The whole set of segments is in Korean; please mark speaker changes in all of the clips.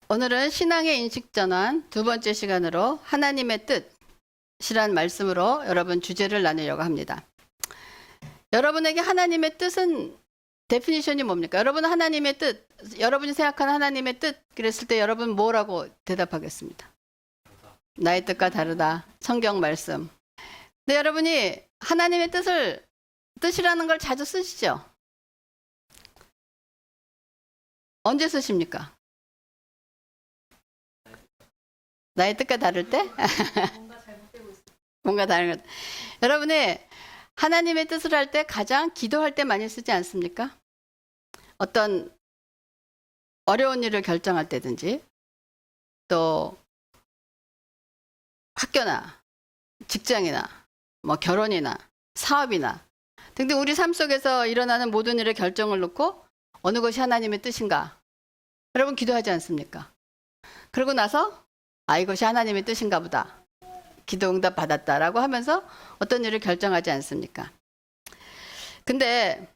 Speaker 1: 오늘은 신앙의 인식전환 두 번째 시간으로 하나님의 뜻이란 말씀으로 여러분 주제를 나누려고 합니다. 여러분에게 하나님의 뜻은 데피니션이 뭡니까? 여러분은 하나님의 뜻, 여러분이 생각하는 하나님의 뜻 그랬을 때 여러분 뭐라고 대답하겠습니다? 나의 뜻과 다르다. 성경 말씀. 근데 여러분이 하나님의 뜻이라는 걸 자주 쓰시죠? 언제 쓰십니까? 나의 뜻과 다를 때? 뭔가 다른 것. 여러분이 하나님의 뜻을 할 때 가장 기도할 때 많이 쓰지 않습니까? 어떤 어려운 일을 결정할 때든지 또 학교나 직장이나 뭐 결혼이나 사업이나 등등 우리 삶 속에서 일어나는 모든 일의 결정을 놓고 어느 것이 하나님의 뜻인가? 여러분 기도하지 않습니까? 그러고 나서 이것이 하나님의 뜻인가 보다. 기도 응답 받았다라고 하면서 어떤 일을 결정하지 않습니까? 근데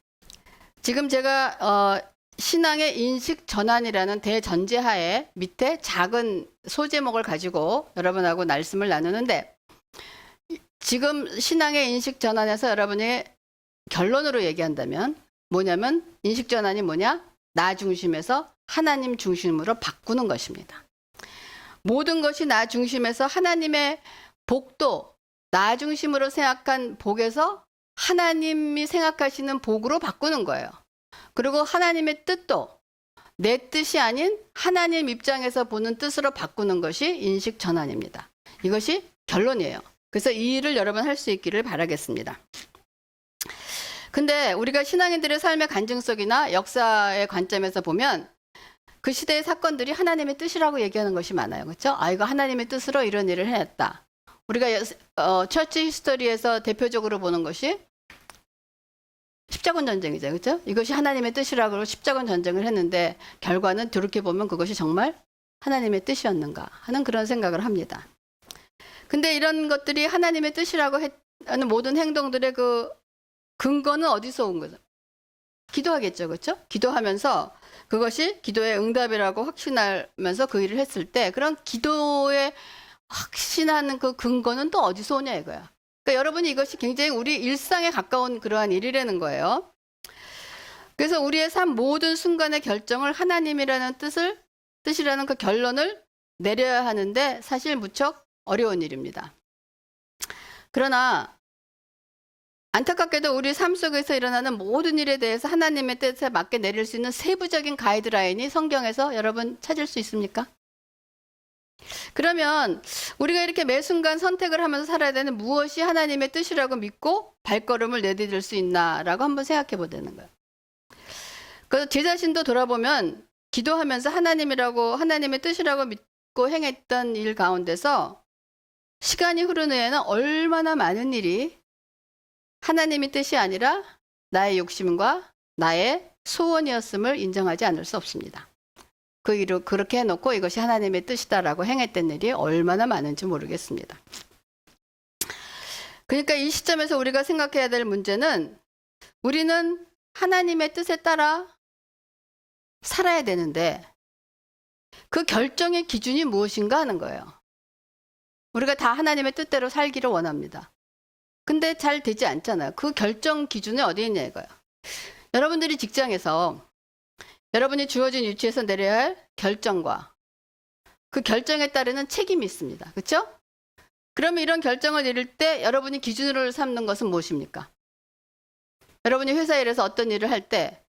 Speaker 1: 지금 제가 신앙의 인식 전환이라는 대전제하에 밑에 작은 소제목을 가지고 여러분하고 말씀을 나누는데 지금 신앙의 인식 전환에서 여러분이 결론으로 얘기한다면 뭐냐면 인식 전환이 뭐냐? 나 중심에서 하나님 중심으로 바꾸는 것입니다. 모든 것이 나 중심에서 하나님의 복도 나 중심으로 생각한 복에서 하나님이 생각하시는 복으로 바꾸는 거예요. 그리고 하나님의 뜻도 내 뜻이 아닌 하나님 입장에서 보는 뜻으로 바꾸는 것이 인식 전환입니다. 이것이 결론이에요. 그래서 이 일을 여러분 할 수 있기를 바라겠습니다. 근데 우리가 신앙인들의 삶의 간증속이나 역사의 관점에서 보면 그 시대의 사건들이 하나님의 뜻이라고 얘기하는 것이 많아요. 그렇죠? 이거 하나님의 뜻으로 이런 일을 해냈다. 우리가 처치 히스토리에서 대표적으로 보는 것이 십자군 전쟁이죠. 그렇죠? 이것이 하나님의 뜻이라고 십자군 전쟁을 했는데 결과는 돌이켜보면 그것이 정말 하나님의 뜻이었는가 하는 그런 생각을 합니다. 근데 이런 것들이 하나님의 뜻이라고 하는 모든 행동들의 그 근거는 어디서 온 거죠? 기도하겠죠. 그렇죠? 기도하면서 그것이 기도의 응답이라고 확신하면서 그 일을 했을 때 그런 기도에 확신하는 그 근거는 또 어디서 오냐 이거야. 그러니까 여러분이 이것이 굉장히 우리 일상에 가까운 그러한 일이라는 거예요. 그래서 우리의 삶 모든 순간의 결정을 하나님이라는 뜻이라는 그 결론을 내려야 하는데 사실 무척 어려운 일입니다. 그러나 안타깝게도 우리 삶 속에서 일어나는 모든 일에 대해서 하나님의 뜻에 맞게 내릴 수 있는 세부적인 가이드라인이 성경에서 여러분 찾을 수 있습니까? 그러면 우리가 이렇게 매 순간 선택을 하면서 살아야 되는 무엇이 하나님의 뜻이라고 믿고 발걸음을 내디딜 수 있나라고 한번 생각해 보자는 거예요. 그래서 제 자신도 돌아보면 기도하면서 하나님의 뜻이라고 믿고 행했던 일 가운데서 시간이 흐른 후에는 얼마나 많은 일이 하나님의 뜻이 아니라 나의 욕심과 나의 소원이었음을 인정하지 않을 수 없습니다. 그 일을 그렇게 해놓고 이것이 하나님의 뜻이다라고 행했던 일이 얼마나 많은지 모르겠습니다. 그러니까 이 시점에서 우리가 생각해야 될 문제는 우리는 하나님의 뜻에 따라 살아야 되는데 그 결정의 기준이 무엇인가 하는 거예요. 우리가 다 하나님의 뜻대로 살기를 원합니다. 근데 잘 되지 않잖아요. 그 결정 기준이 어디 있냐 이거예요. 여러분들이 직장에서 여러분이 주어진 위치에서 내려야 할 결정과 그 결정에 따르는 책임이 있습니다. 그렇죠? 그러면 이런 결정을 내릴 때 여러분이 기준으로 삼는 것은 무엇입니까? 여러분이 회사 일에서 어떤 일을 할 때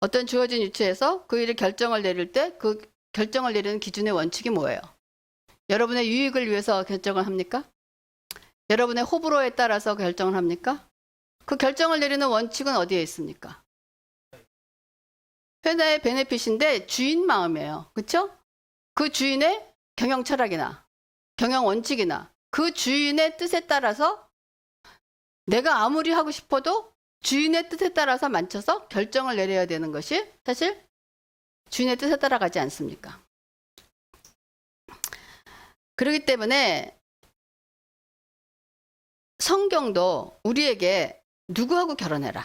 Speaker 1: 어떤 주어진 위치에서 그 일을 결정을 내릴 때 그 결정을 내리는 기준의 원칙이 뭐예요? 여러분의 유익을 위해서 결정을 합니까? 여러분의 호불호에 따라서 결정을 합니까? 그 결정을 내리는 원칙은 어디에 있습니까? 회사의 베네핏인데 주인 마음이에요. 그렇죠? 그 주인의 경영 철학이나 경영 원칙이나 그 주인의 뜻에 따라서 내가 아무리 하고 싶어도 주인의 뜻에 따라서 맞춰서 결정을 내려야 되는 것이 사실 주인의 뜻에 따라가지 않습니까? 그렇기 때문에 성경도 우리에게 누구하고 결혼해라.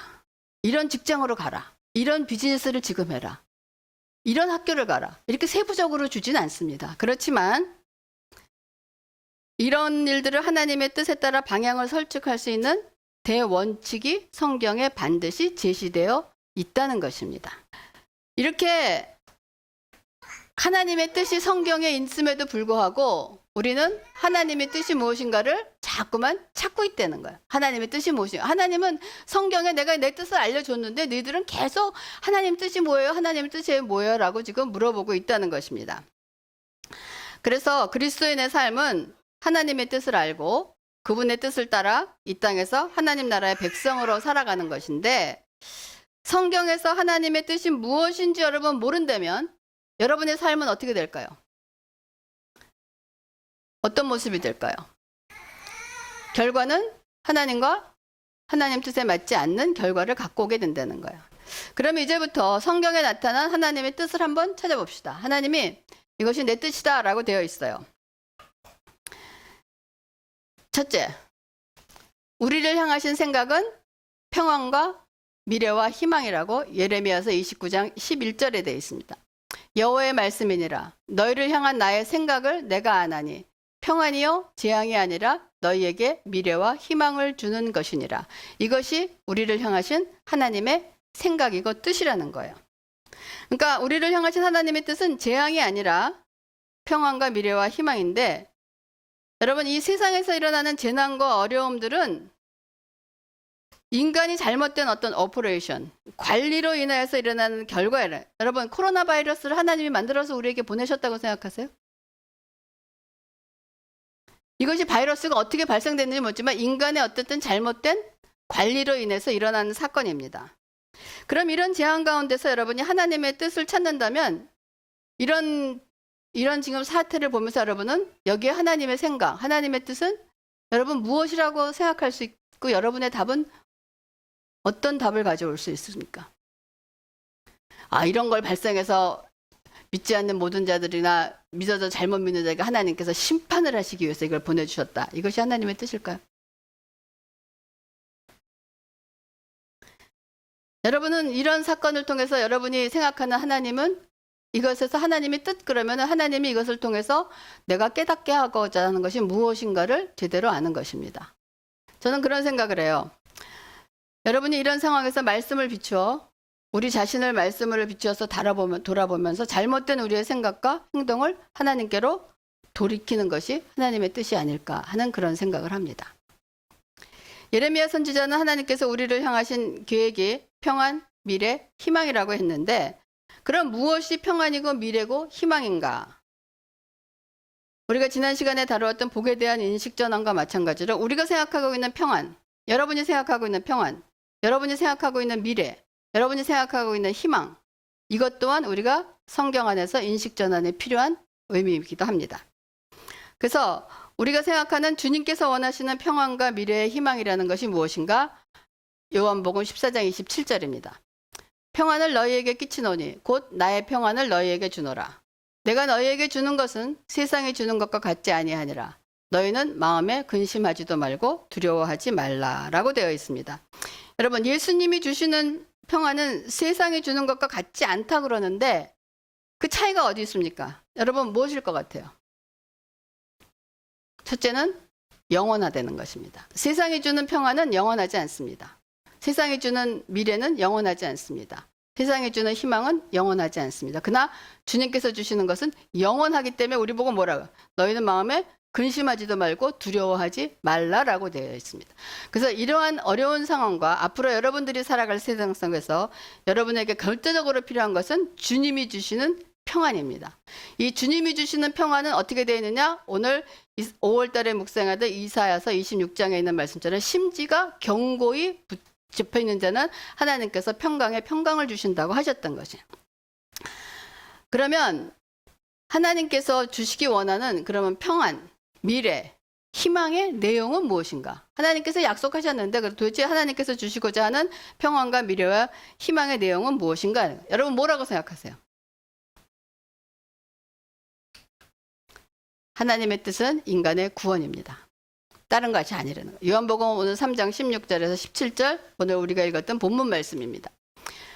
Speaker 1: 이런 직장으로 가라. 이런 비즈니스를 지금 해라. 이런 학교를 가라. 이렇게 세부적으로 주진 않습니다. 그렇지만 이런 일들을 하나님의 뜻에 따라 방향을 설득할 수 있는 대원칙이 성경에 반드시 제시되어 있다는 것입니다. 이렇게 하나님의 뜻이 성경에 있음에도 불구하고 우리는 하나님의 뜻이 무엇인가를 자꾸만 찾고 있다는 거예요. 하나님의 뜻이 무엇인가. 하나님은 성경에 내가 내 뜻을 알려줬는데 너희들은 계속 하나님 뜻이 뭐예요? 하나님 뜻이 뭐예요? 라고 지금 물어보고 있다는 것입니다. 그래서 그리스도인의 삶은 하나님의 뜻을 알고 그분의 뜻을 따라 이 땅에서 하나님 나라의 백성으로 살아가는 것인데, 성경에서 하나님의 뜻이 무엇인지 여러분 모른다면 여러분의 삶은 어떻게 될까요? 어떤 모습이 될까요? 결과는 하나님과 하나님 뜻에 맞지 않는 결과를 갖고 오게 된다는 거예요. 그러면 이제부터 성경에 나타난 하나님의 뜻을 한번 찾아봅시다. 하나님이 이것이 내 뜻이다 라고 되어 있어요. 첫째, 우리를 향하신 생각은 평안과 미래와 희망이라고 예레미야서 29장 11절에 되어 있습니다. 여호와의 말씀이니라. 너희를 향한 나의 생각을 내가 아나니 평안이요 재앙이 아니라 너희에게 미래와 희망을 주는 것이니라. 이것이 우리를 향하신 하나님의 생각이고 뜻이라는 거예요. 그러니까 우리를 향하신 하나님의 뜻은 재앙이 아니라 평안과 미래와 희망인데, 여러분 이 세상에서 일어나는 재난과 어려움들은 인간이 잘못된 어떤 오퍼레이션, 관리로 인해서 일어나는 결과예요. 여러분 코로나 바이러스를 하나님이 만들어서 우리에게 보내셨다고 생각하세요? 이것이 바이러스가 어떻게 발생됐는지 모르지만 인간의 어쨌든 잘못된 관리로 인해서 일어나는 사건입니다. 그럼 이런 재앙 가운데서 여러분이 하나님의 뜻을 찾는다면 이런 지금 사태를 보면서 여러분은 여기에 하나님의 생각, 하나님의 뜻은 여러분 무엇이라고 생각할 수 있고 여러분의 답은 어떤 답을 가져올 수 있습니까? 이런 걸 발생해서 믿지 않는 모든 자들이나 믿어서 잘못 믿는 자에게 하나님께서 심판을 하시기 위해서 이걸 보내주셨다. 이것이 하나님의 뜻일까요? 여러분은 이런 사건을 통해서 여러분이 생각하는 하나님은 이것에서 하나님의 뜻, 그러면 하나님이 이것을 통해서 내가 깨닫게 하고자 하는 것이 무엇인가를 제대로 아는 것입니다. 저는 그런 생각을 해요. 여러분이 이런 상황에서 말씀을 비추어 우리 자신을 말씀을 비추어서 돌아보면서 잘못된 우리의 생각과 행동을 하나님께로 돌이키는 것이 하나님의 뜻이 아닐까 하는 그런 생각을 합니다. 예레미야 선지자는 하나님께서 우리를 향하신 계획이 평안, 미래, 희망이라고 했는데, 그럼 무엇이 평안이고 미래고 희망인가? 우리가 지난 시간에 다루었던 복에 대한 인식 전환과 마찬가지로 우리가 생각하고 있는 평안, 여러분이 생각하고 있는 평안, 여러분이 생각하고 있는 미래, 여러분이 생각하고 있는 희망, 이것 또한 우리가 성경 안에서 인식 전환에 필요한 의미이기도 합니다. 그래서 우리가 생각하는 주님께서 원하시는 평안과 미래의 희망이라는 것이 무엇인가? 요한복음 14장 27절입니다. 평안을 너희에게 끼치노니 곧 나의 평안을 너희에게 주노라. 내가 너희에게 주는 것은 세상이 주는 것과 같지 아니하니라. 너희는 마음에 근심하지도 말고 두려워하지 말라라고 되어 있습니다. 여러분, 예수님이 주시는 평안은 세상이 주는 것과 같지 않다 그러는데 그 차이가 어디 있습니까? 여러분 무엇일 것 같아요? 첫째는 영원하다는 것입니다. 세상이 주는 평안은 영원하지 않습니다. 세상이 주는 미래는 영원하지 않습니다. 세상이 주는 희망은 영원하지 않습니다. 그러나 주님께서 주시는 것은 영원하기 때문에 우리 보고 뭐라고? 너희는 마음에 근심하지도 말고 두려워하지 말라라고 되어 있습니다. 그래서 이러한 어려운 상황과 앞으로 여러분들이 살아갈 세상 속에서 여러분에게 절대적으로 필요한 것은 주님이 주시는 평안입니다. 이 주님이 주시는 평안은 어떻게 되어 있느냐? 오늘 5월 달에 묵상하던 이사야서 26장에 있는 말씀처럼 심지가 견고히 붙여 있는 자는 하나님께서 평강에 평강을 주신다고 하셨던 것이에요. 그러면 하나님께서 주시기 원하는 그러면 평안, 미래, 희망의 내용은 무엇인가? 하나님께서 약속하셨는데 도대체 하나님께서 주시고자 하는 평안과 미래와 희망의 내용은 무엇인가? 여러분 뭐라고 생각하세요? 하나님의 뜻은 인간의 구원입니다. 다른 것이 아니라는 거예요. 요한복음 오늘 3장 16절에서 17절 오늘 우리가 읽었던 본문 말씀입니다.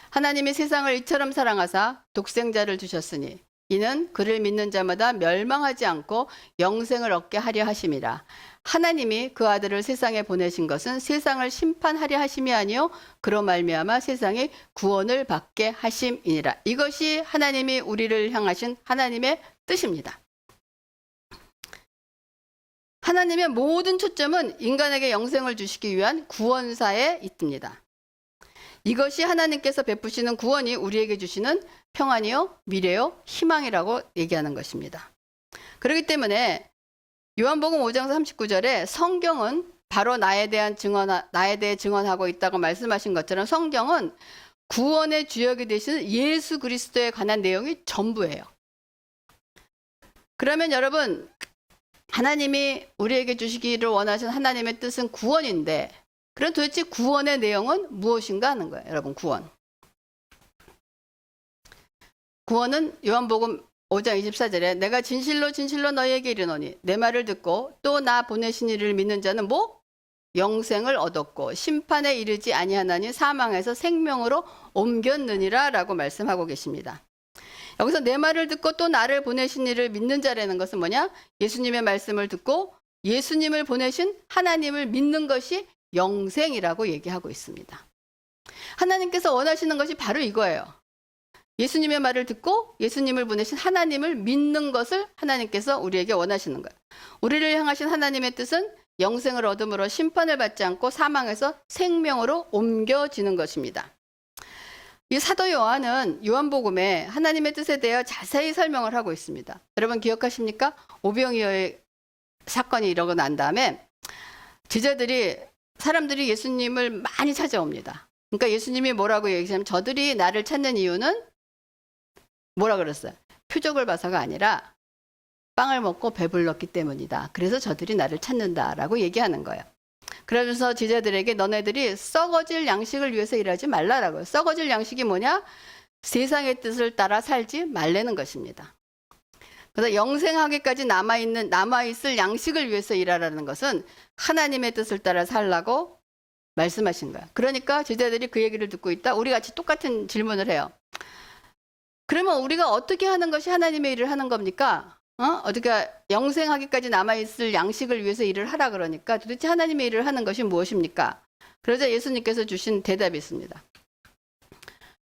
Speaker 1: 하나님이 세상을 이처럼 사랑하사 독생자를 주셨으니 이는 그를 믿는 자마다 멸망하지 않고 영생을 얻게 하려 하심이라. 하나님이 그 아들을 세상에 보내신 것은 세상을 심판하려 하심이 아니요 그로 말미암아 세상이 구원을 받게 하심이니라. 이것이 하나님이 우리를 향하신 하나님의 뜻입니다. 하나님의 모든 초점은 인간에게 영생을 주시기 위한 구원사에 있습니다. 이것이 하나님께서 베푸시는 구원이 우리에게 주시는 평안이요, 미래요, 희망이라고 얘기하는 것입니다. 그렇기 때문에 요한복음 5장 39절에 성경은 바로 나에 대해 증언하고 있다고 말씀하신 것처럼 성경은 구원의 주역이 되시는 예수 그리스도에 관한 내용이 전부예요. 그러면 여러분, 하나님이 우리에게 주시기를 원하신 하나님의 뜻은 구원인데, 그럼 도대체 구원의 내용은 무엇인가 하는 거예요. 여러분, 구원은 요한복음 5장 24절에 내가 진실로 진실로 너희에게 이르노니 내 말을 듣고 또 나 보내신 이를 믿는 자는 영생을 얻었고 심판에 이르지 아니하나니 사망에서 생명으로 옮겼느니라 라고 말씀하고 계십니다. 여기서 내 말을 듣고 또 나를 보내신 이를 믿는 자라는 것은 뭐냐? 예수님의 말씀을 듣고 예수님을 보내신 하나님을 믿는 것이 영생이라고 얘기하고 있습니다. 하나님께서 원하시는 것이 바로 이거예요. 예수님의 말을 듣고 예수님을 보내신 하나님을 믿는 것을 하나님께서 우리에게 원하시는 거예요. 우리를 향하신 하나님의 뜻은 영생을 얻음으로 심판을 받지 않고 사망에서 생명으로 옮겨지는 것입니다. 이 사도 요한은 요한복음에 하나님의 뜻에 대해 자세히 설명을 하고 있습니다. 여러분 기억하십니까? 오병이어의 사건이 일어나고 난 다음에 사람들이 예수님을 많이 찾아옵니다. 그러니까 예수님이 뭐라고 얘기하냐면 저들이 나를 찾는 이유는 뭐라 그랬어요? 표적을 봐서가 아니라 빵을 먹고 배불렀기 때문이다. 그래서 저들이 나를 찾는다라고 얘기하는 거예요. 그러면서 제자들에게 너네들이 썩어질 양식을 위해서 일하지 말라라고요. 썩어질 양식이 뭐냐? 세상의 뜻을 따라 살지 말라는 것입니다. 그래서 영생하기까지 남아있을 양식을 위해서 일하라는 것은 하나님의 뜻을 따라 살라고 말씀하신 거예요. 그러니까 제자들이 그 얘기를 듣고 있다. 우리 같이 똑같은 질문을 해요. 그러면 우리가 어떻게 하는 것이 하나님의 일을 하는 겁니까? 어떻게 영생하기까지 남아있을 양식을 위해서 일을 하라 그러니까 도대체 하나님의 일을 하는 것이 무엇입니까? 그러자 예수님께서 주신 대답이 있습니다.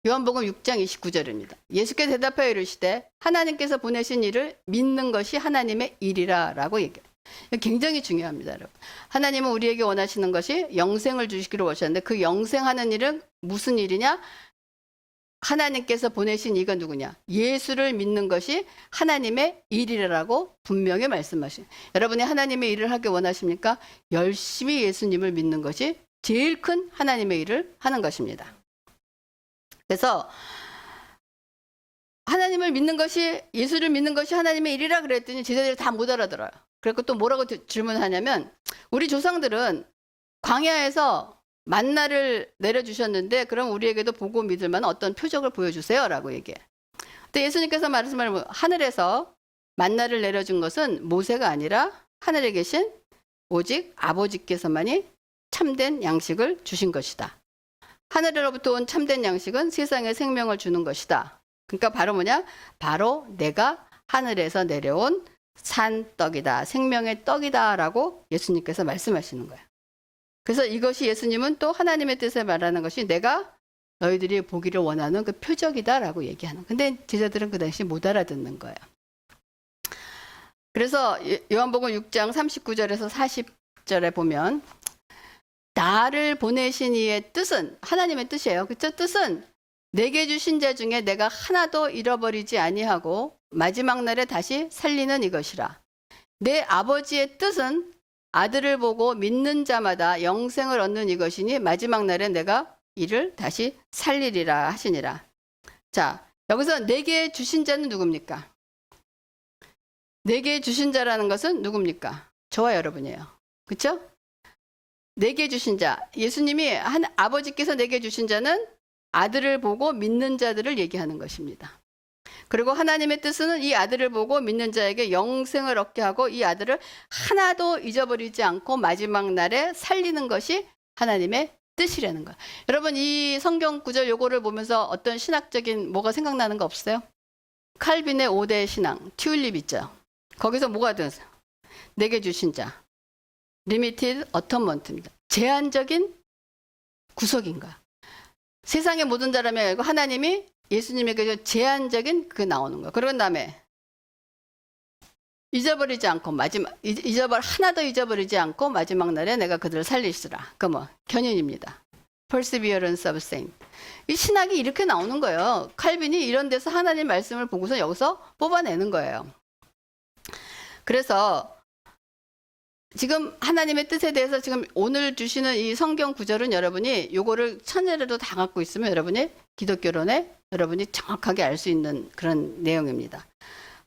Speaker 1: 요한복음 6장 29절입니다. 예수께서 대답하여 이르시되 하나님께서 보내신 일을 믿는 것이 하나님의 일이라 라고 얘기해요. 굉장히 중요합니다, 여러분. 하나님은 우리에게 원하시는 것이 영생을 주시기를 원하셨는데 그 영생하는 일은 무슨 일이냐? 하나님께서 보내신 이가 누구냐? 예수를 믿는 것이 하나님의 일이라고 분명히 말씀하시요. 여러분이 하나님의 일을 하기 원하십니까? 열심히 예수님을 믿는 것이 제일 큰 하나님의 일을 하는 것입니다. 그래서 하나님을 믿는 것이 예수를 믿는 것이 하나님의 일이라 그랬더니 제자들이 다 못 알아들어요. 그리고 또 뭐라고 질문하냐면 우리 조상들은 광야에서 만나를 내려주셨는데 그럼 우리에게도 보고 믿을 만한 어떤 표적을 보여주세요 라고 얘기해요. 근데 예수님께서 말씀하시면 하늘에서 만나를 내려준 것은 모세가 아니라 하늘에 계신 오직 아버지께서만이 참된 양식을 주신 것이다. 하늘로부터 온 참된 양식은 세상에 생명을 주는 것이다. 그러니까 바로 뭐냐? 바로 내가 하늘에서 내려온 산떡이다. 생명의 떡이다 라고 예수님께서 말씀하시는 거예요. 그래서 이것이 예수님은 또 하나님의 뜻을 말하는 것이 내가 너희들이 보기를 원하는 그 표적이다라고 얘기하는. 근데 제자들은 그 당시 못 알아듣는 거예요. 그래서 요한복음 6장 39절에서 40절에 보면 나를 보내신 이의 뜻은 하나님의 뜻이에요. 그렇죠? 뜻은 내게 주신 자 중에 내가 하나도 잃어버리지 아니하고 마지막 날에 다시 살리는 이것이라. 내 아버지의 뜻은 아들을 보고 믿는 자마다 영생을 얻는 이것이니 마지막 날에 내가 이를 다시 살리리라 하시니라. 자, 여기서 내게 주신 자는 누굽니까? 내게 주신 자라는 것은 누굽니까? 저와 여러분이에요. 그렇죠? 내게 주신 자, 예수님이 아버지께서 내게 주신 자는 아들을 보고 믿는 자들을 얘기하는 것입니다. 그리고 하나님의 뜻은 이 아들을 보고 믿는 자에게 영생을 얻게 하고 이 아들을 하나도 잊어버리지 않고 마지막 날에 살리는 것이 하나님의 뜻이라는 거야. 여러분 이 성경 구절 요거를 보면서 어떤 신학적인 뭐가 생각나는 거 없어요? 칼빈의 5대 신앙, 튤립 있죠. 거기서 뭐가 들었어요? 내게 주신 자, 리미티드 어텀먼트입니다. 제한적인 구속인가. 세상의 모든 자라면 알고 하나님이 예수님에게 제한적인 그게 나오는 거야. 그런 다음에 잊어버리지 않고 하나도 잊어버리지 않고 마지막 날에 내가 그들을 살리시라. 그 뭐 견인입니다. Perseverance of Saint. 이 신학이 이렇게 나오는 거예요. 칼빈이 이런 데서 하나님 말씀을 보고서 여기서 뽑아내는 거예요. 그래서 지금 하나님의 뜻에 대해서 지금 오늘 주시는 이 성경 구절은 여러분이 요거를 천재라도 다 갖고 있으면 여러분이 기독교론에 여러분이 정확하게 알 수 있는 그런 내용입니다.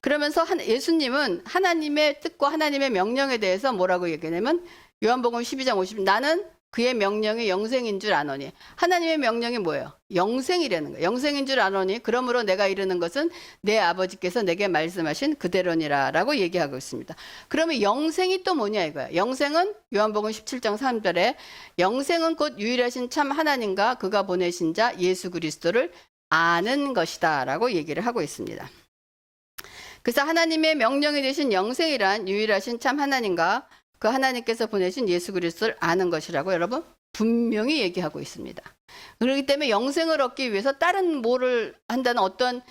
Speaker 1: 그러면서 예수님은 하나님의 뜻과 하나님의 명령에 대해서 뭐라고 얘기하냐면 요한복음 12장 50 나는 그의 명령이 영생인 줄 아노니. 하나님의 명령이 뭐예요? 영생이라는 거예요. 영생인 줄 아노니 그러므로 내가 이르는 것은 내 아버지께서 내게 말씀하신 그대로니라 라고 얘기하고 있습니다. 그러면 영생이 또 뭐냐 이거야. 영생은 요한복음 17장 3절에 영생은 곧 유일하신 참 하나님과 그가 보내신 자 예수 그리스도를 아는 것이다 라고 얘기를 하고 있습니다. 그래서 하나님의 명령이 되신 영생이란 유일하신 참 하나님과 그 하나님께서 보내신 예수 그리스도를 아는 것이라고 여러분 분명히 얘기하고 있습니다. 그렇기 때문에 영생을 얻기 위해서 다른 뭐를 한다는 어떤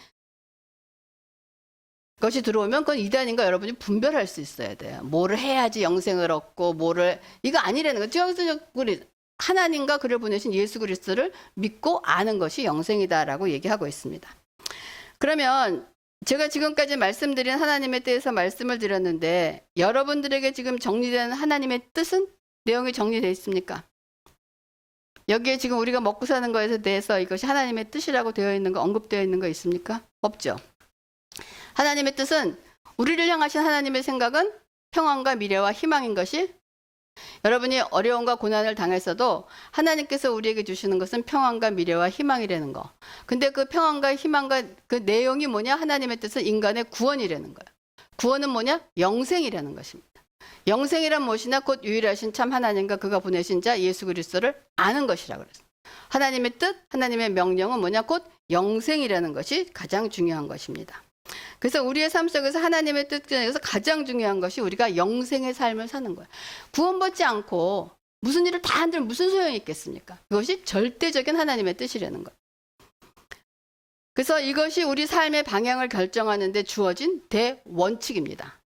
Speaker 1: 것이 들어오면 그건 이단인가 여러분이 분별할 수 있어야 돼요. 뭐를 해야지 영생을 얻고 뭐를 이거 아니라는 거죠. 우리 하나님과 그를 보내신 예수 그리스도를 믿고 아는 것이 영생이다라고 얘기하고 있습니다. 그러면 제가 지금까지 말씀드린 하나님의 뜻에서 말씀을 드렸는데 여러분들에게 지금 정리된 하나님의 뜻은 내용이 정리되어 있습니까? 여기에 지금 우리가 먹고 사는 것에 대해서 이것이 하나님의 뜻이라고 되어 있는 거 언급되어 있는 거 있습니까? 없죠. 하나님의 뜻은 우리를 향하신 하나님의 생각은 평안과 미래와 희망인 것이 여러분이 어려움과 고난을 당했어도 하나님께서 우리에게 주시는 것은 평안과 미래와 희망이라는 거. 근데 그 평안과 희망과 그 내용이 뭐냐? 하나님의 뜻은 인간의 구원이라는 거예요. 구원은 뭐냐? 영생이라는 것입니다. 영생이란 무엇이나 곧 유일하신 참 하나님과 그가 보내신 자 예수 그리스도를 아는 것이라고 그랬어요. 하나님의 뜻, 하나님의 명령은 뭐냐? 곧 영생이라는 것이 가장 중요한 것입니다. 그래서 우리의 삶 속에서 하나님의 뜻 중에서 가장 중요한 것이 우리가 영생의 삶을 사는 거예요. 구원받지 않고 무슨 일을 다 한들 무슨 소용이 있겠습니까? 그것이 절대적인 하나님의 뜻이라는 거예요. 그래서 이것이 우리 삶의 방향을 결정하는 데 주어진 대원칙입니다.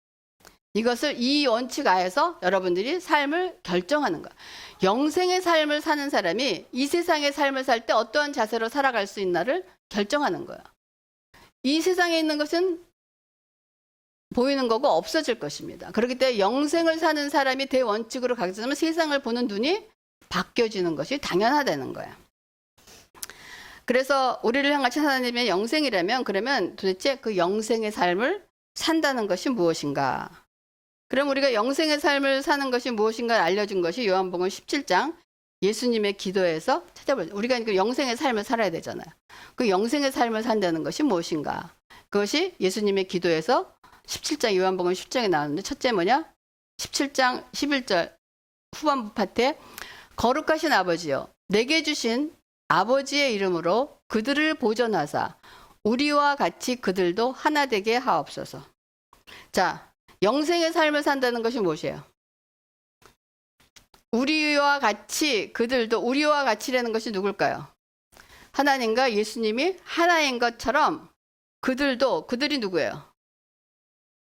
Speaker 1: 이것을 이 원칙 하에서 여러분들이 삶을 결정하는 거예요. 영생의 삶을 사는 사람이 이 세상의 삶을 살 때 어떠한 자세로 살아갈 수 있나를 결정하는 거예요. 이 세상에 있는 것은 보이는 거고 없어질 것입니다. 그렇기 때문에 영생을 사는 사람이 대원칙으로 가져가면 세상을 보는 눈이 바뀌어지는 것이 당연하다는 거야. 그래서 우리를 향하신 하나님의 영생이라면 그러면 도대체 그 영생의 삶을 산다는 것이 무엇인가? 그럼 우리가 영생의 삶을 사는 것이 무엇인가 알려준 것이 요한복음 17장 예수님의 기도에서 찾아보죠. 우리가 그 영생의 삶을 살아야 되잖아요. 그 영생의 삶을 산다는 것이 무엇인가? 그것이 예수님의 기도에서 17장 요한복음 10장에 나오는데 첫째 뭐냐? 17장 11절 후반부 파트에 거룩하신 아버지여 내게 주신 아버지의 이름으로 그들을 보존하사 우리와 같이 그들도 하나 되게 하옵소서. 자, 영생의 삶을 산다는 것이 무엇이에요? 우리와 같이 그들도 우리와 같이라는 것이 누굴까요? 하나님과 예수님이 하나인 것처럼 그들도 그들이 누구예요?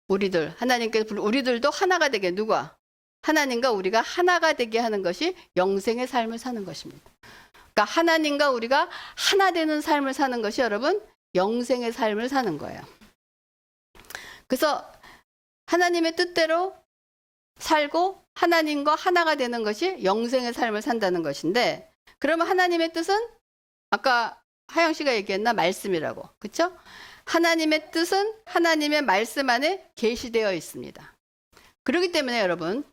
Speaker 1: 우리들 하나님께서 우리들도 하나가 되게 누가? 하나님과 우리가 하나가 되게 하는 것이 영생의 삶을 사는 것입니다. 그러니까 하나님과 우리가 하나 되는 삶을 사는 것이 여러분 영생의 삶을 사는 거예요. 그래서 하나님의 뜻대로 살고 하나님과 하나가 되는 것이 영생의 삶을 산다는 것인데 그러면 하나님의 뜻은 아까 하영 씨가 얘기했나 말씀이라고 그렇죠? 하나님의 뜻은 하나님의 말씀 안에 계시되어 있습니다. 그렇기 때문에 여러분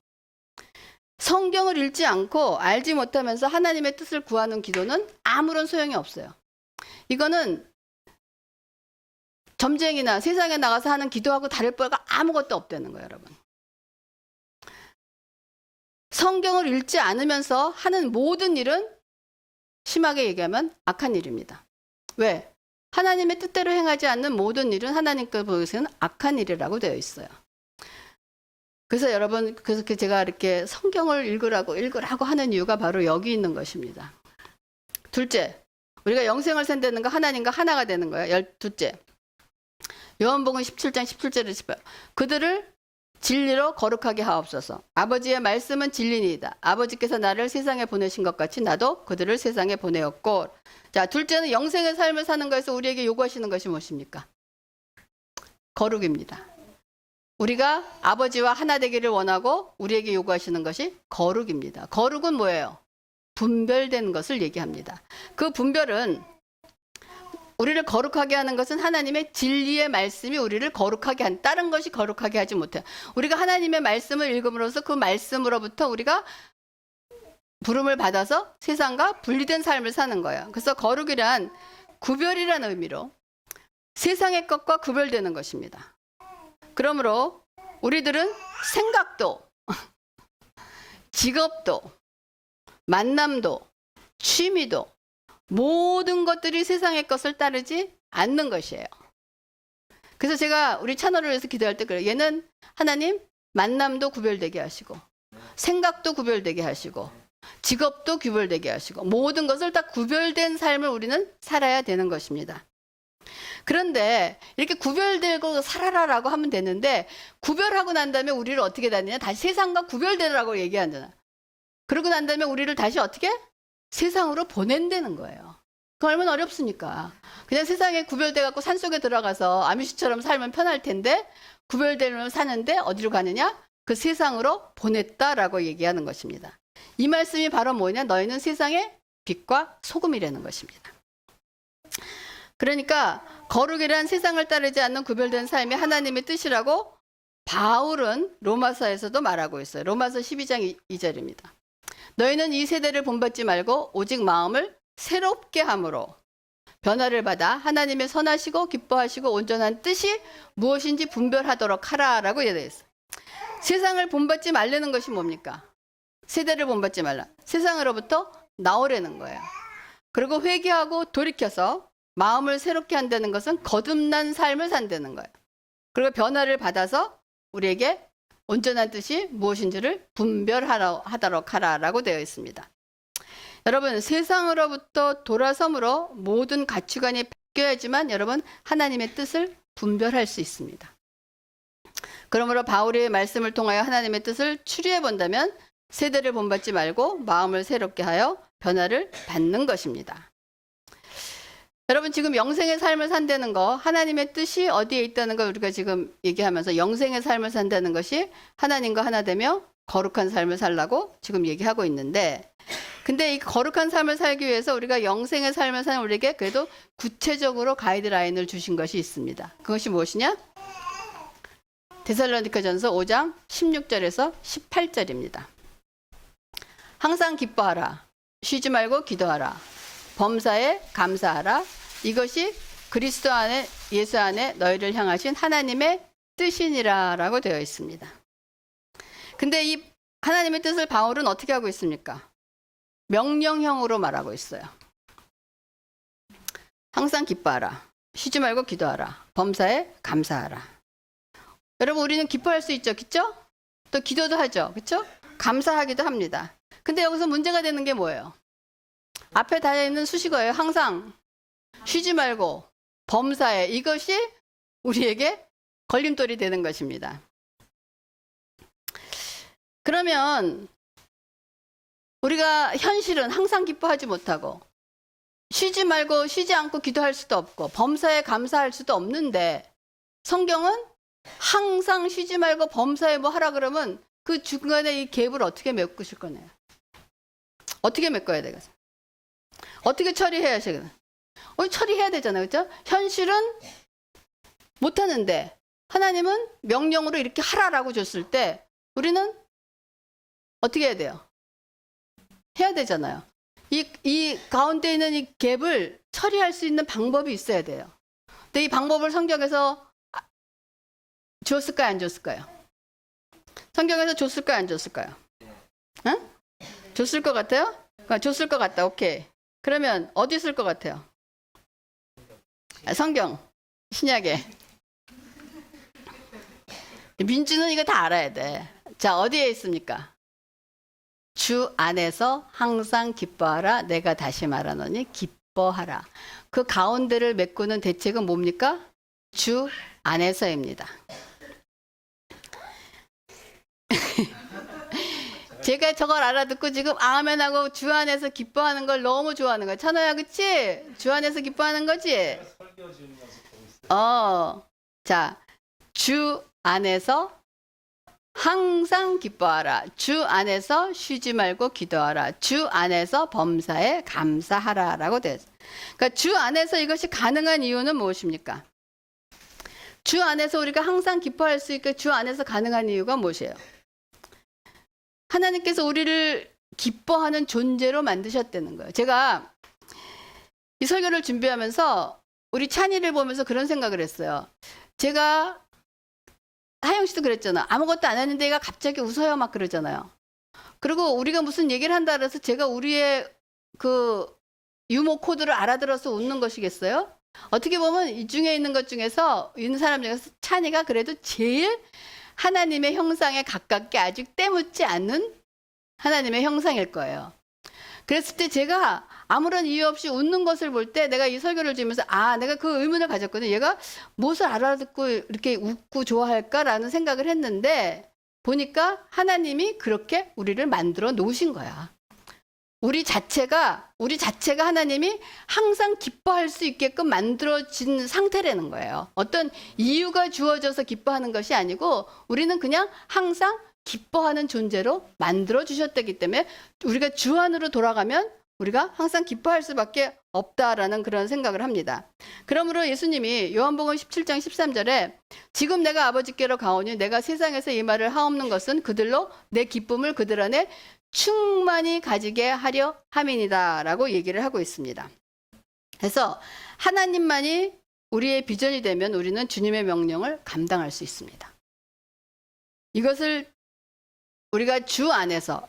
Speaker 1: 성경을 읽지 않고 알지 못하면서 하나님의 뜻을 구하는 기도는 아무런 소용이 없어요. 이거는 점쟁이나 세상에 나가서 하는 기도하고 다를 바가 아무것도 없다는 거예요, 여러분. 성경을 읽지 않으면서 하는 모든 일은 심하게 얘기하면 악한 일입니다. 왜? 하나님의 뜻대로 행하지 않는 모든 일은 하나님께 보시기에는 악한 일이라고 되어 있어요. 그래서 여러분, 그래서 제가 이렇게 성경을 읽으라고 하는 이유가 바로 여기 있는 것입니다. 둘째, 우리가 영생을 산다는 거 하나님과 하나가 되는 거예요. 둘째, 요한복음 17장 17절을 짚어요. 그들을 진리로 거룩하게 하옵소서. 아버지의 말씀은 진리니이다. 아버지께서 나를 세상에 보내신 것 같이 나도 그들을 세상에 보내었고. 자, 둘째는 영생의 삶을 사는 것에서 우리에게 요구하시는 것이 무엇입니까? 거룩입니다. 우리가 아버지와 하나 되기를 원하고 우리에게 요구하시는 것이 거룩입니다. 거룩은 뭐예요? 분별된 것을 얘기합니다. 그 분별은 우리를 거룩하게 하는 것은 하나님의 진리의 말씀이 우리를 거룩하게 한, 다른 것이 거룩하게 하지 못해요. 우리가 하나님의 말씀을 읽음으로써 그 말씀으로부터 우리가 부름을 받아서 세상과 분리된 삶을 사는 거예요. 그래서 거룩이란 구별이라는 의미로 세상의 것과 구별되는 것입니다. 그러므로 우리들은 생각도, 직업도, 만남도, 취미도 모든 것들이 세상의 것을 따르지 않는 것이에요. 그래서 제가 우리 채널을 위해서 기도할 때 그래요. 얘는 하나님 만남도 구별되게 하시고 생각도 구별되게 하시고 직업도 구별되게 하시고 모든 것을 다 구별된 삶을 우리는 살아야 되는 것입니다. 그런데 이렇게 구별되고 살아라라고 하면 되는데 구별하고 난 다음에 우리를 어떻게 다니냐? 다시 세상과 구별되라고 얘기하잖아. 그러고 난 다음에 우리를 다시 어떻게? 세상으로 보낸다는 거예요. 그 얼마나 어렵습니까? 그냥 세상에 구별돼 갖고 산속에 들어가서 아미시처럼 살면 편할 텐데 구별되면 사는데 어디로 가느냐? 그 세상으로 보냈다라고 얘기하는 것입니다. 이 말씀이 바로 뭐냐? 너희는 세상의 빛과 소금이라는 것입니다. 그러니까 거룩이란 세상을 따르지 않는 구별된 삶이 하나님의 뜻이라고 바울은 로마서에서도 말하고 있어요. 로마서 12장 2절입니다. 너희는 이 세대를 본받지 말고 오직 마음을 새롭게 함으로 변화를 받아 하나님의 선하시고 기뻐하시고 온전한 뜻이 무엇인지 분별하도록 하라라고 되어 있어요. 세상을 본받지 말라는 것이 뭡니까? 세대를 본받지 말라. 세상으로부터 나오라는 거예요. 그리고 회개하고 돌이켜서 마음을 새롭게 한다는 것은 거듭난 삶을 산다는 거예요. 그리고 변화를 받아서 우리에게 온전한 뜻이 무엇인지를 분별하도록 하라라고 되어 있습니다. 여러분, 세상으로부터 돌아섬으로 모든 가치관이 바뀌어야지만 여러분 하나님의 뜻을 분별할 수 있습니다. 그러므로 바울의 말씀을 통하여 하나님의 뜻을 추리해 본다면 세대를 본받지 말고 마음을 새롭게 하여 변화를 받는 것입니다. 여러분, 지금 영생의 삶을 산다는 거, 하나님의 뜻이 어디에 있다는 걸 우리가 지금 얘기하면서 영생의 삶을 산다는 것이 하나님과 하나 되며 거룩한 삶을 살라고 지금 얘기하고 있는데, 근데 이 거룩한 삶을 살기 위해서 우리가 영생의 삶을 사는 우리에게 그래도 구체적으로 가이드라인을 주신 것이 있습니다. 그것이 무엇이냐? 데살로니가전서 5장 16절에서 18절입니다. 항상 기뻐하라. 쉬지 말고 기도하라. 범사에 감사하라. 이것이 그리스도 안에 예수 안에 너희를 향하신 하나님의 뜻이니라라고 되어 있습니다. 근데 이 하나님의 뜻을 바울은 어떻게 하고 있습니까? 명령형으로 말하고 있어요. 항상 기뻐하라. 쉬지 말고 기도하라. 범사에 감사하라. 여러분, 우리는 기뻐할 수 있죠, 그렇죠? 또 기도도 하죠, 그렇죠? 감사하기도 합니다. 근데 여기서 문제가 되는 게 뭐예요? 앞에 달려 있는 수식어예요. 항상 쉬지 말고 범사에, 이것이 우리에게 걸림돌이 되는 것입니다. 그러면 우리가 현실은 항상 기뻐하지 못하고 쉬지 말고 쉬지 않고 기도할 수도 없고 범사에 감사할 수도 없는데 성경은 항상 쉬지 말고 범사에 뭐 하라 그러면 그 중간에 이 갭을 어떻게 메꾸실 거네요? 어떻게 메꿔야 되겠어요? 어떻게 처리해야 되겠어요? 처리해야 되잖아요, 그렇죠? 현실은 못하는데 하나님은 명령으로 이렇게 하라라고 줬을 때 우리는 어떻게 해야 돼요? 해야 되잖아요. 이 가운데 있는 이 갭을 처리할 수 있는 방법이 있어야 돼요. 근데 이 방법을 성경에서 줬을까요, 안 줬을까요? 성경에서 줬을까요, 안 줬을까요? 응? 줬을 것 같아요? 줬을 것 같다. 오케이. 그러면 어디 쓸 것 같아요? 성경, 신약에. 민주는 이거 다 알아야 돼. 자, 어디에 있습니까? 주 안에서 항상 기뻐하라. 내가 다시 말하노니 기뻐하라. 그 가운데를 메꾸는 대책은 뭡니까? 주 안에서입니다. 제가 저걸 알아듣고 지금 아멘하고 주 안에서 기뻐하는 걸 너무 좋아하는 거야. 찬호야, 그치? 주 안에서 기뻐하는 거지? 자, 주 안에서 항상 기뻐하라. 주 안에서 쉬지 말고 기도하라. 주 안에서 범사에 감사하라. 라고 되어 있어요. 그러니까 주 안에서 이것이 가능한 이유는 무엇입니까? 주 안에서 우리가 항상 기뻐할 수 있게 주 안에서 가능한 이유가 무엇이에요? 하나님께서 우리를 기뻐하는 존재로 만드셨다는 거예요. 제가 이 설교를 준비하면서 우리 찬이를 보면서 그런 생각을 했어요. 제가 하영 씨도 그랬잖아. 아무것도 안 했는데 얘가 갑자기 웃어요 막 그러잖아요. 그리고 우리가 무슨 얘기를 한다 그래서 제가 우리의 그 유머 코드를 알아들어서 웃는 것이겠어요? 어떻게 보면 이 중에 있는 것 중에서 있는 사람 중에서 찬이가 그래도 제일 하나님의 형상에 가깝게 아직 때묻지 않는 하나님의 형상일 거예요. 그랬을 때 제가 아무런 이유 없이 웃는 것을 볼 때 내가 이 설교를 들으면서 내가 그 의문을 가졌거든요. 얘가 무엇을 알아듣고 이렇게 웃고 좋아할까라는 생각을 했는데 보니까 하나님이 그렇게 우리를 만들어 놓으신 거야. 우리 자체가 하나님이 항상 기뻐할 수 있게끔 만들어진 상태라는 거예요. 어떤 이유가 주어져서 기뻐하는 것이 아니고 우리는 그냥 항상 기뻐하는 존재로 만들어 주셨기 때문에 우리가 주 안으로 돌아가면 우리가 항상 기뻐할 수밖에 없다라는 그런 생각을 합니다. 그러므로 예수님이 요한복음 17장 13절에 지금 내가 아버지께로 가오니 내가 세상에서 이 말을 하옵는 것은 그들로 내 기쁨을 그들 안에 충만히 가지게 하려 함이니라 라고 얘기를 하고 있습니다. 그래서 하나님만이 우리의 비전이 되면 우리는 주님의 명령을 감당할 수 있습니다. 이것을 우리가 주 안에서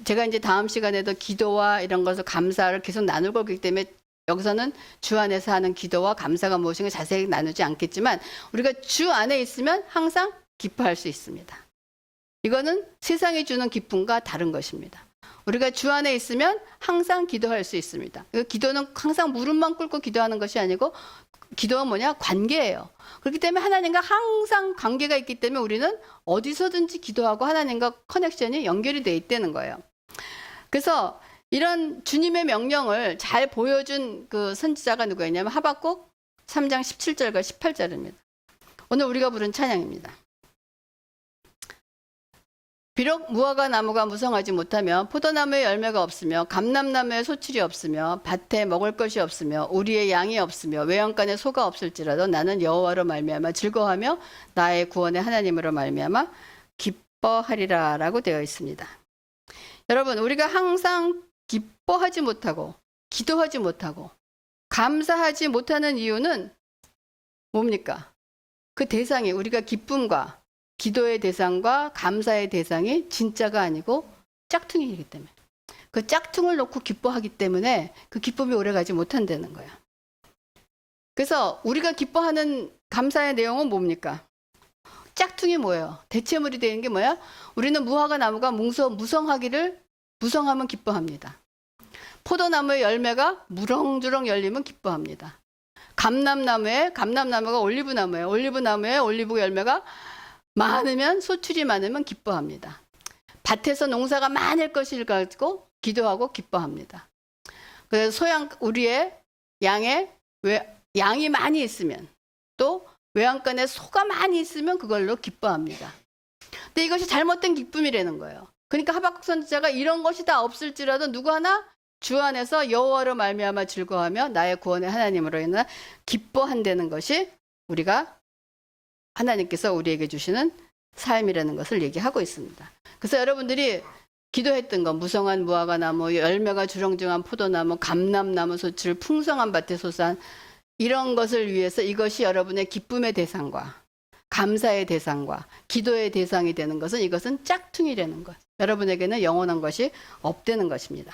Speaker 1: 제가 이제 다음 시간에도 기도와 이런 것을 감사를 계속 나눌 거기 때문에 여기서는 주 안에서 하는 기도와 감사가 무엇인가 자세히 나누지 않겠지만 우리가 주 안에 있으면 항상 기뻐할 수 있습니다. 이거는 세상이 주는 기쁨과 다른 것입니다. 우리가 주 안에 있으면 항상 기도할 수 있습니다. 기도는 항상 무릎만 꿇고 기도하는 것이 아니고 기도가 뭐냐? 관계예요. 그렇기 때문에 하나님과 항상 관계가 있기 때문에 우리는 어디서든지 기도하고 하나님과 커넥션이 연결이 돼 있다는 거예요. 그래서 이런 주님의 명령을 잘 보여준 그 선지자가 누구였냐면 하박국 3장 17절과 18절입니다. 오늘 우리가 부른 찬양입니다. 비록 무화과 나무가 무성하지 못하며 포도나무에 열매가 없으며 감람나무에 소출이 없으며 밭에 먹을 것이 없으며 우리의 양이 없으며 외양간에 소가 없을지라도 나는 여호와로 말미암아 즐거워하며 나의 구원의 하나님으로 말미암아 기뻐하리라 라고 되어 있습니다. 여러분, 우리가 항상 기뻐하지 못하고 기도하지 못하고 감사하지 못하는 이유는 뭡니까? 그 대상이 우리가 기쁨과 기도의 대상과 감사의 대상이 진짜가 아니고 짝퉁이기 때문에 그 짝퉁을 놓고 기뻐하기 때문에 그 기쁨이 오래가지 못한다는 거야. 그래서 우리가 기뻐하는 감사의 내용은 뭡니까? 짝퉁이 뭐예요? 대체물이 되는 게 뭐야? 우리는 무화과 나무가 무성하면 기뻐합니다. 포도나무의 열매가 무렁주렁 열리면 기뻐합니다. 감람나무가 올리브나무예요. 올리브나무에 올리브 열매가 많으면 소출이 많으면 기뻐합니다. 밭에서 농사가 많을 것을 가지고 기도하고 기뻐합니다. 그래서 우리의 양이 많이 있으면 또 외양간에 소가 많이 있으면 그걸로 기뻐합니다. 근데 이것이 잘못된 기쁨이라는 거예요. 그러니까 하박국 선지자가 이런 것이 다 없을지라도 누구 하나 주 안에서 여호와로 말미암아 즐거워하며 나의 구원의 하나님으로 인해 기뻐한다는 것이 우리가 하나님께서 우리에게 주시는 삶이라는 것을 얘기하고 있습니다. 그래서 여러분들이 기도했던 것, 무성한 무화과 나무, 열매가 주렁주렁한 포도나무, 감람나무 소출, 풍성한 밭의 소산, 이런 것을 위해서 이것이 여러분의 기쁨의 대상과 감사의 대상과 기도의 대상이 되는 것은 이것은 짝퉁이라는 것. 여러분에게는 영원한 것이 없다는 것입니다.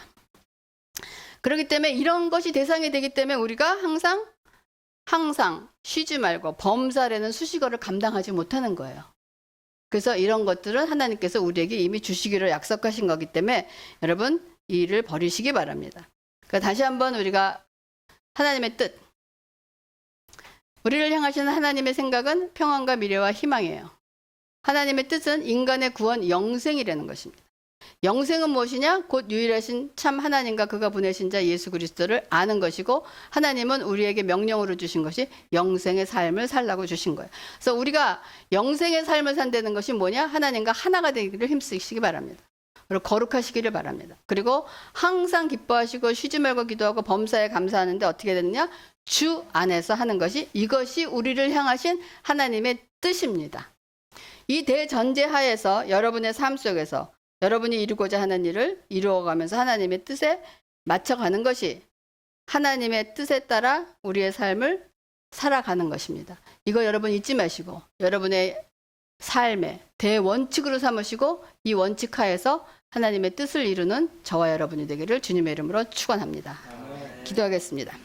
Speaker 1: 그렇기 때문에 이런 것이 대상이 되기 때문에 우리가 항상 쉬지 말고 범사라는 수식어를 감당하지 못하는 거예요. 그래서 이런 것들은 하나님께서 우리에게 이미 주시기로 약속하신 거기 때문에 여러분 이 일을 버리시기 바랍니다. 그러니까 다시 한번 우리가 하나님의 뜻, 우리를 향하시는 하나님의 생각은 평안과 미래와 희망이에요. 하나님의 뜻은 인간의 구원, 영생이라는 것입니다. 영생은 무엇이냐? 곧 유일하신 참 하나님과 그가 보내신 자 예수 그리스도를 아는 것이고, 하나님은 우리에게 명령으로 주신 것이 영생의 삶을 살라고 주신 거예요. 그래서 우리가 영생의 삶을 산다는 것이 뭐냐? 하나님과 하나가 되기를 힘쓰시기 바랍니다. 그리고 거룩하시기를 바랍니다. 그리고 항상 기뻐하시고 쉬지 말고 기도하고 범사에 감사하는데 어떻게 되느냐? 주 안에서 하는 것이, 이것이 우리를 향하신 하나님의 뜻입니다. 이 대전제 하에서 여러분의 삶 속에서 여러분이 이루고자 하는 일을 이루어가면서 하나님의 뜻에 맞춰가는 것이 하나님의 뜻에 따라 우리의 삶을 살아가는 것입니다. 이거 여러분 잊지 마시고 여러분의 삶의 대원칙으로 삼으시고 이 원칙 하에서 하나님의 뜻을 이루는 저와 여러분이 되기를 주님의 이름으로 축원합니다. 기도하겠습니다.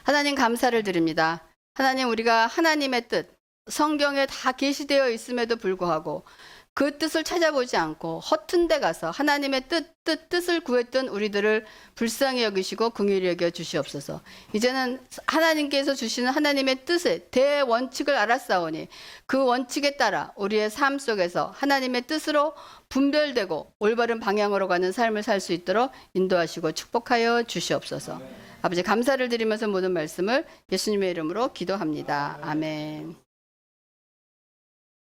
Speaker 1: 하나님 감사를 드립니다. 하나님, 우리가 하나님의 뜻, 성경에 다 계시되어 있음에도 불구하고 그 뜻을 찾아보지 않고 허튼 데 가서 하나님의 뜻을 구했던 우리들을 불쌍히 여기시고 긍휼히 여겨 주시옵소서. 이제는 하나님께서 주시는 하나님의 뜻의 대원칙을 알았사오니 그 원칙에 따라 우리의 삶 속에서 하나님의 뜻으로 분별되고 올바른 방향으로 가는 삶을 살 수 있도록 인도하시고 축복하여 주시옵소서. 아버지, 감사를 드리면서 모든 말씀을 예수님의 이름으로 기도합니다. 아멘.